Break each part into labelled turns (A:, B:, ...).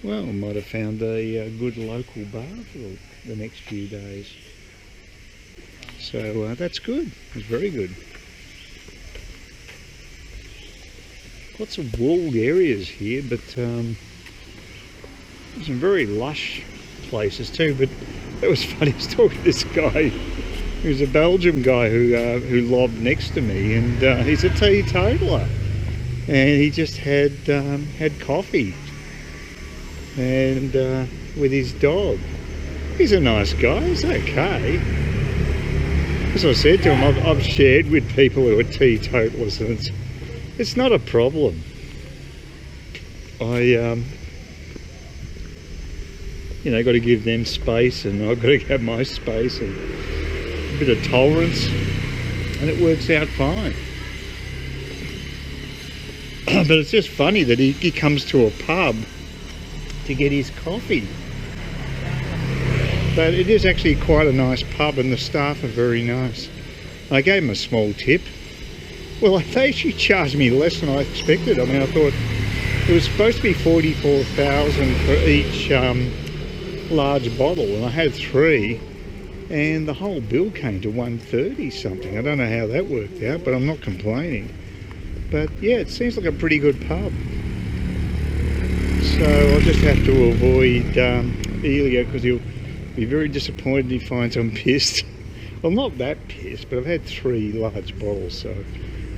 A: Well, I might have found a good local bar for the next few days. So that's good. It's very good. Lots of walled areas here, but some very lush places too. But it was funny. I was talking to this guy. He was a Belgian guy who lobbed next to me, and he's a teetotaler, and he just had coffee and with his dog. He's a nice guy. He's okay. As I said to him, I've shared with people who are teetotalers, and it's not a problem. I got to give them space, and I've got to have my space and a bit of tolerance, and it works out fine. But it's just funny that he comes to a pub to get his coffee. But it is actually quite a nice pub, and the staff are very nice. I gave him a small tip. Well, they actually charged me less than I expected. I mean, I thought it was supposed to be 44,000 for each large bottle, and I had 3, and the whole bill came to 130 something. I don't know how that worked out, but I'm not complaining. But yeah, it seems like a pretty good pub. So I'll just have to avoid Elio, because he'll be very disappointed if he finds I'm pissed. Well, not that pissed, but I've had 3 large bottles, so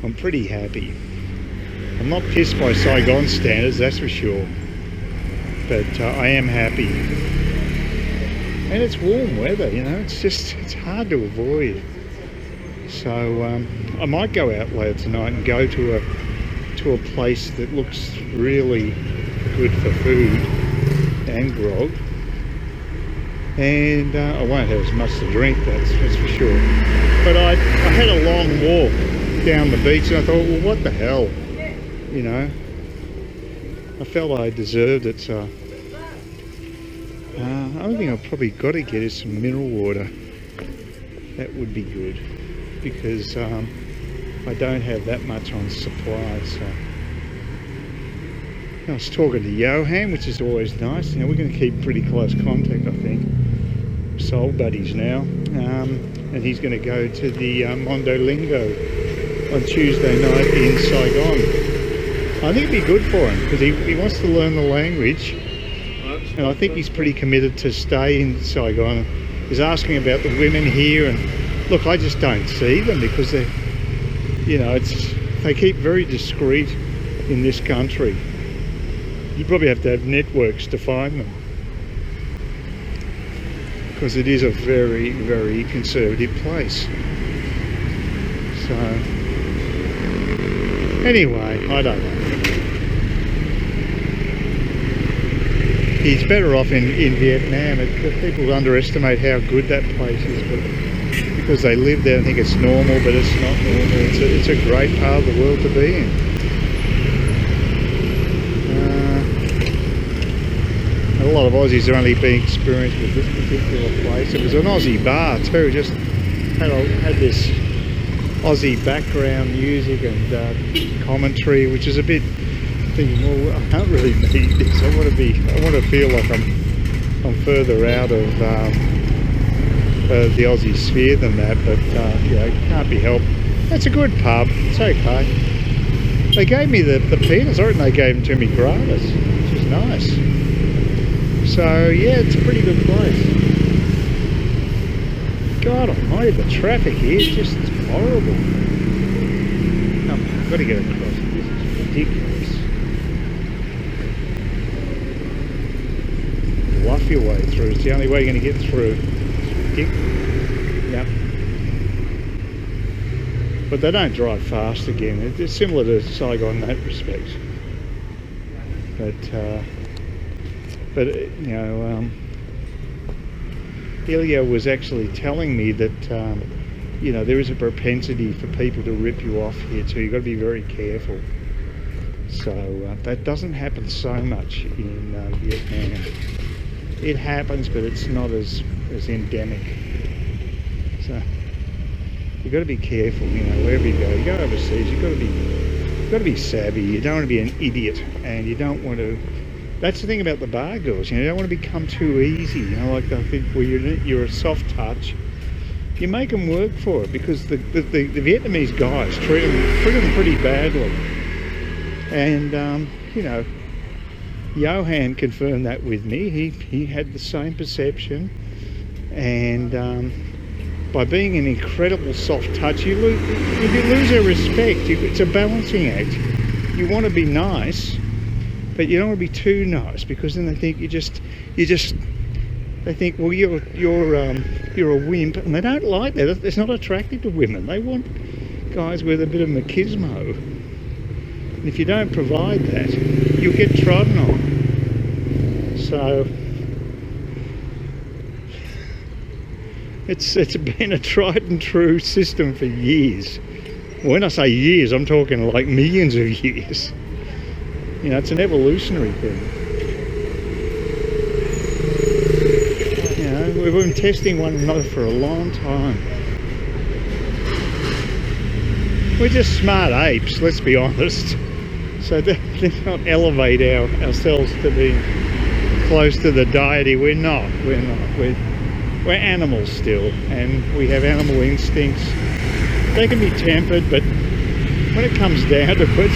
A: I'm pretty happy. I'm not pissed by Saigon standards, that's for sure, but I am happy. And it's warm weather, it's hard to avoid. So I might go out later tonight and go to a place that looks really good for food and grog. And I won't have as much to drink, that's for sure. But I had a long walk down the beach, and I thought, well, what the hell, I felt I deserved it. So the only thing I've probably got to get is some mineral water. That would be good, because I don't have that much on supply. So I was talking to Johan, which is always nice. We're going to keep pretty close contact, I think. Soul buddies now, and he's going to go to the Mondo Lingo on Tuesday night in Saigon. I think it'd be good for him, because he wants to learn the language, and I think he's pretty committed to stay in Saigon. He's asking about the women here, and look, I just don't see them, because they keep very discreet in this country. You probably have to have networks to find them, because it is a very, very conservative place. So anyway, I don't know. He's better off in Vietnam. People underestimate how good that place is, but because they live there and think it's normal, but it's not normal. It's a great part of the world to be in. A lot of Aussies are only being experienced with this particular place. It was an Aussie bar too, just had this Aussie background music and commentary, which is a bit thinking, well, I can't really need this. I want to feel like I'm further out of the Aussie sphere than that, but it can't be helped. It's a good pub, it's okay. They gave me the peanuts. I reckon they gave them to me gratis, which is nice. So yeah, it's a pretty good place. God almighty, the traffic here is just horrible. I've got to get across. This is ridiculous. Bluff your way through. It's the only way you're going to get through. It's ridiculous. Yep. But they don't drive fast again. It's similar to Saigon in that respect. But Ilya was actually telling me that there is a propensity for people to rip you off here too. You've got to be very careful. So that doesn't happen so much in Vietnam. It happens, but it's not as endemic. So you've got to be careful. Wherever you go overseas, you've got to be savvy. You don't want to be an idiot, and you don't want to that's the thing about the bar girls. You know, you don't want to become too easy. You know, like I think where you're a soft touch. You make them work for it, because the Vietnamese guys treat them pretty badly. And you know, Johan confirmed that with me. He had the same perception, and by being an incredible soft touch, you lose their respect. It's a balancing act. You want to be nice, but you don't want to be too nice, because then they think they think, well, you're a wimp, and they don't like that. It's not attractive to women. They want guys with a bit of machismo, and if you don't provide that, you'll get trodden on. So it's been a tried and true system for years. When I say years, I'm talking like millions of years. You know, it's an evolutionary thing. You know, we've been testing one another for a long time. We're just smart apes, let's be honest. So let's not elevate ourselves to being close to the deity. We're not. We're animals still, and we have animal instincts. They can be tempered, but when it comes down to it,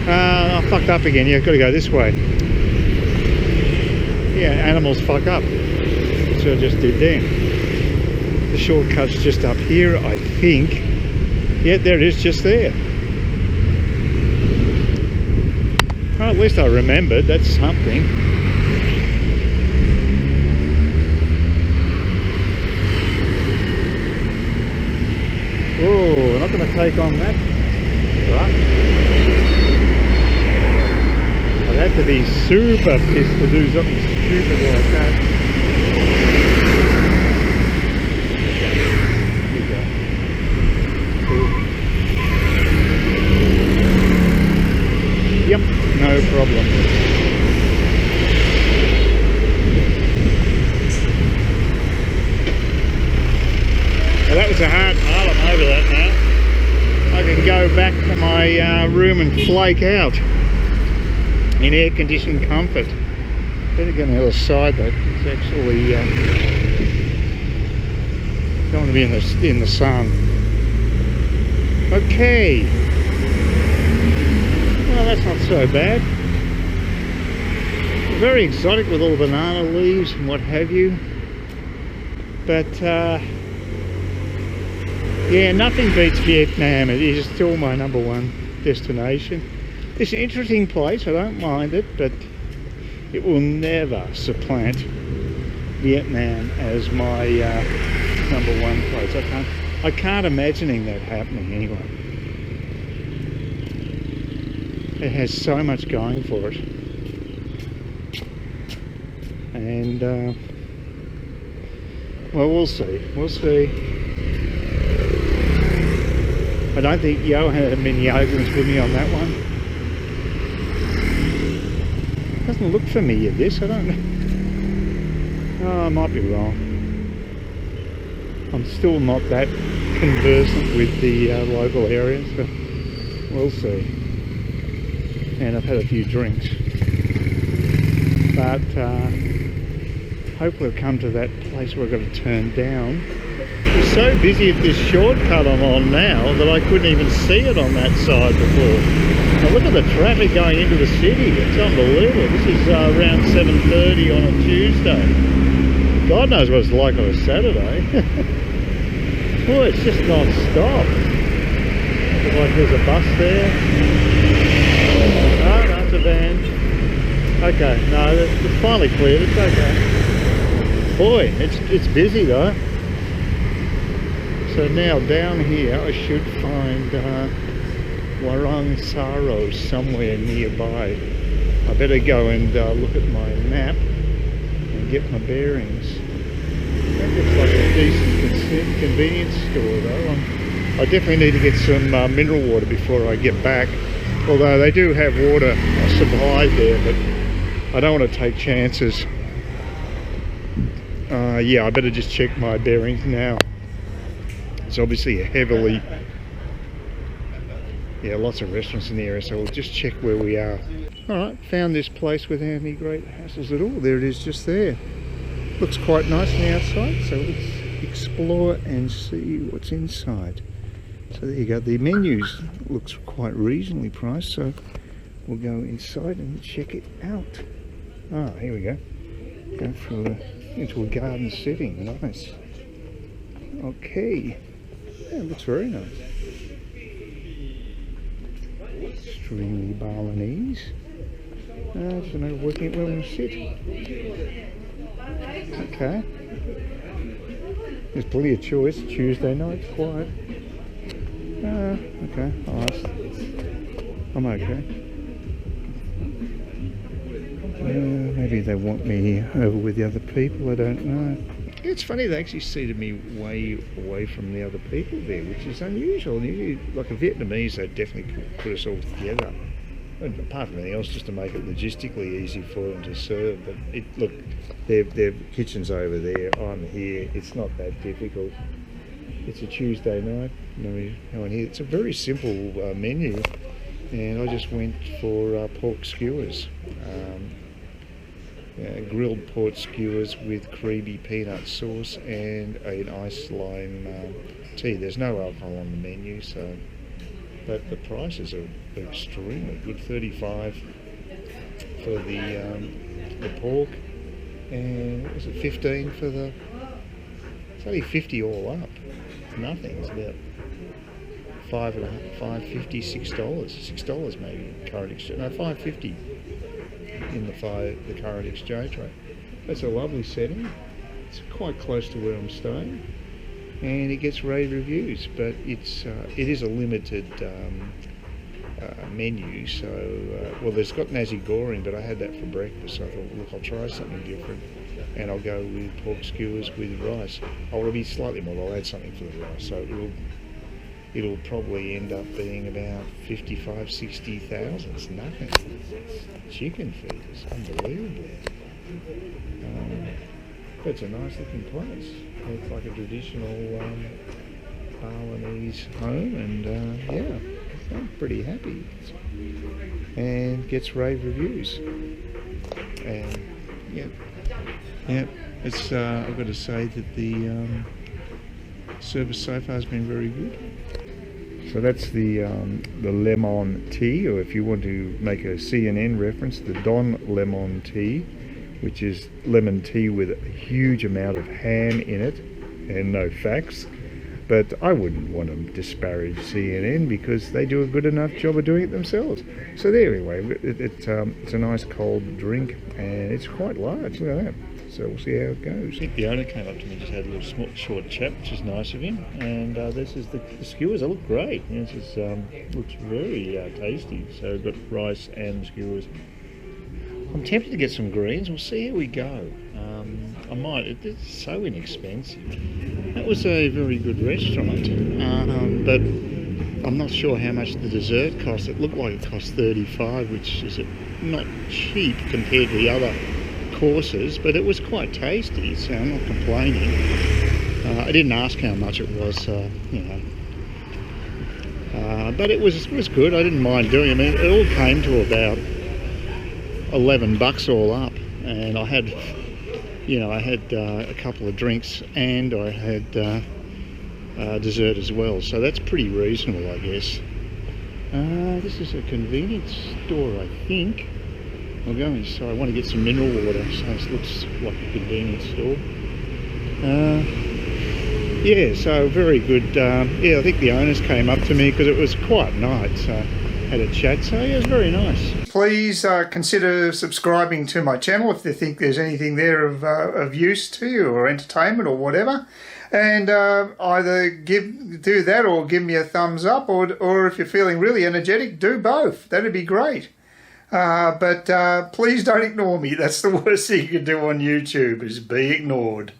A: I fucked up again. Yeah, I've got to go this way. Yeah, animals fuck up. That's what I just did then. The shortcut's just up here, I think. Yeah, there it is, just there. Well, at least I remembered. That's something. Oh, we're not going to take on that truck. I'd have to be super pissed to do something stupid like that. Here you go. Cool. Yep, no problem. Well, that was a hard part. I'm over that now. I can go back to my room and flake out in air-conditioned comfort. Better get on the other side though. It's actually don't want to be in the sun. Okay. Well, that's not so bad. Very exotic with all the banana leaves and what have you. But yeah, nothing beats Vietnam. It is still my #1 destination. It's an interesting place, I don't mind it, but it will never supplant Vietnam as my #1 place. I can't imagining that happening anyway. It has so much going for it. And well, we'll see. We'll see. I don't think Johan had many arguments with me on that one. Doesn't look familiar, this. I don't know. Oh, I might be wrong. I'm still not that conversant with the local area, so we'll see. And I've had a few drinks. But hopefully I've come to that place where I've got to turn down. I'm so busy at this shortcut I'm on now that I couldn't even see it on that side before. Now look at the traffic going into the city. It's unbelievable. This is around 7:30 on a Tuesday. God knows what it's like on a Saturday. Boy, it's just non-stop. Looks like there's a bus there. Oh, no, it's a van. Okay, no, it's finally cleared. It's okay. Boy, it's busy though. So now down here I should find Warung Saro somewhere nearby. I better go and look at my map and get my bearings. That looks like a decent convenience store though. I definitely need to get some mineral water before I get back. Although they do have water supplied there, but I don't want to take chances. Yeah, I better just check my bearings now. It's obviously a heavily yeah, lots of restaurants in the area, so we'll just check where we are. Alright, found this place without any great hassles at all. There it is just there. Looks quite nice on the outside, so let's explore and see what's inside. So there you go, the menus looks quite reasonably priced, so we'll go inside and check it out. Ah, here we go. Go into a garden setting, nice. Okay, yeah, it looks very nice. Extremely Balinese. Just a matter of working out where I'm going to sit. Okay. There's plenty of choice. Tuesday night's quiet. Okay, nice. I'm okay. Maybe they want me over with the other people, I don't know. It's funny, they actually seated me way away from the other people there, which is unusual. Usually, like a Vietnamese, they definitely put us all together. And apart from anything else, just to make it logistically easy for them to serve. But look, their kitchen's over there, I'm here, it's not that difficult. It's a Tuesday night, no one here. It's a very simple menu, and I just went for pork skewers. Grilled pork skewers with creamy peanut sauce and an iced lime tea. There's no alcohol on the menu, so but the prices are extremely good. 35 for the pork, and what was it, 15 for the. It's only 50 all up. It's nothing. It's about $5.50, $6 maybe current exchange. No, $5.50 in the current exchange rate. That's a lovely setting. It's quite close to where I'm staying, and it gets rave reviews. But it is a limited menu. So well, there's got nasi goreng, but I had that for breakfast. So I thought, look, I'll try something different, and I'll go with pork skewers with rice. I'll be slightly more. I'll add something for the rice. So it'll probably end up being about 55, 60,000. It's nothing. Chicken feed is unbelievable. But it's a nice looking place. It's like a traditional Balinese home, and yeah, I'm pretty happy. And gets rave reviews. And yeah, it's I've got to say that the service so far has been very good. So that's the lemon tea, or if you want to make a CNN reference, the Don Lemon tea, which is lemon tea with a huge amount of ham in it and no facts. But I wouldn't want to disparage CNN because they do a good enough job of doing it themselves. So there, anyway, it's a nice cold drink, and it's quite large. Look at that. So we'll see how it goes. I think the owner came up to me and just had a little short chat, which is nice of him. And this is the skewers. They look great. This is looks very tasty. So we've got rice and skewers. I'm tempted to get some greens. We'll see how we go. I might. It's so inexpensive. That was a very good restaurant, but I'm not sure how much the dessert cost. It looked like it cost $35, which is not cheap compared to the other courses, but it was quite tasty, so I'm not complaining. I didn't ask how much it was, but it was good. I didn't mind doing it. I mean, it all came to about $11 all up, and I had a couple of drinks, and I had dessert as well, so that's pretty reasonable, I guess. This is a convenience store, I think. I'll go inside. I want to get some mineral water, so it looks like a convenience store. Yeah, so very good. Yeah, I think the owners came up to me because it was quite nice. So had a chat, so yeah, it was very nice. Please consider subscribing to my channel if you think there's anything there of use to you, or entertainment or whatever. And either do that or give me a thumbs up, or if you're feeling really energetic, do both. That'd be great. But please don't ignore me. That's the worst thing you can do on YouTube, is be ignored.